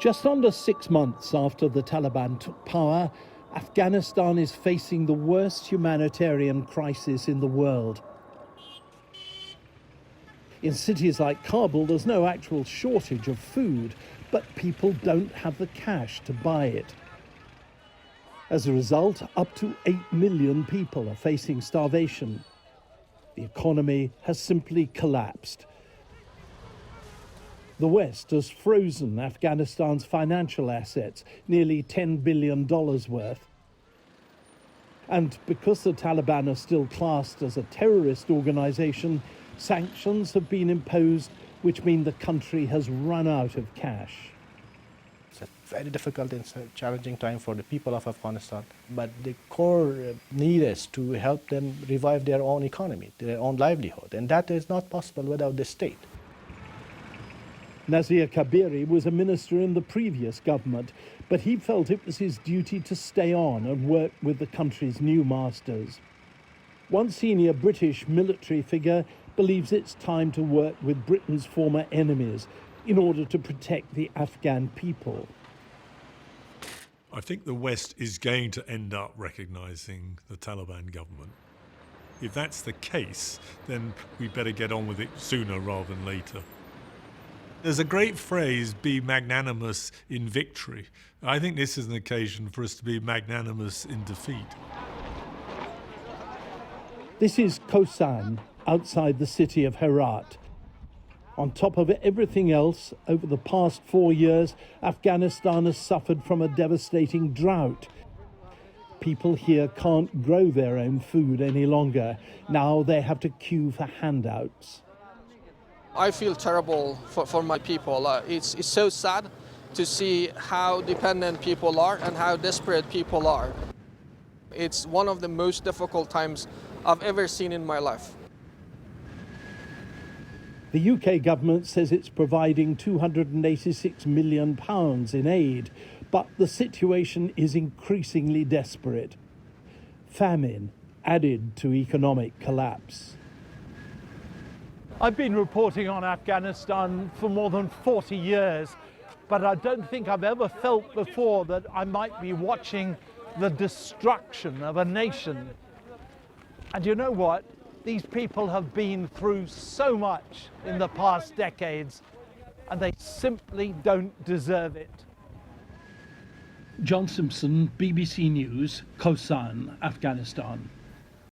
Just under 6 months after the Taliban took power, Afghanistan is facing the worst humanitarian crisis in the world. In cities like Kabul, there's no actual shortage of food, but people don't have the cash to buy it. As a result, up to 8 million people are facing starvation. The economy has simply collapsed. The West has frozen Afghanistan's financial assets, nearly $10 billion worth. And because the Taliban are still classed as a terrorist organization, sanctions have been imposed, which mean the country has run out of cash. It's a very difficult and challenging time for the people of Afghanistan. But the core need is to help them revive their own economy, their own livelihood. And that is not possible without the state. Nazir Kabiri was a minister in the previous government, but he felt it was his duty to stay on and work with the country's new masters. One senior British military figure believes it's time to work with Britain's former enemies in order to protect the Afghan people. I think the West is going to end up recognising the Taliban government. If that's the case, then we better get on with it sooner rather than later. There's a great phrase, be magnanimous in victory. I think this is an occasion for us to be magnanimous in defeat. This is Khosan, outside the city of Herat. On top of everything else, over the past 4 years, Afghanistan has suffered from a devastating drought. People here can't grow their own food any longer. Now they have to queue for handouts. I feel terrible for my people. It's so sad to see how dependent people are and how desperate people are. It's one of the most difficult times I've ever seen in my life. The UK government says it's providing £286 million in aid, but the situation is increasingly desperate. Famine added to economic collapse. I've been reporting on Afghanistan for more than 40 years, but I don't think I've ever felt before that I might be watching the destruction of a nation. And you know what? These people have been through so much in the past decades, and they simply don't deserve it. John Simpson, BBC News, Khosan, Afghanistan.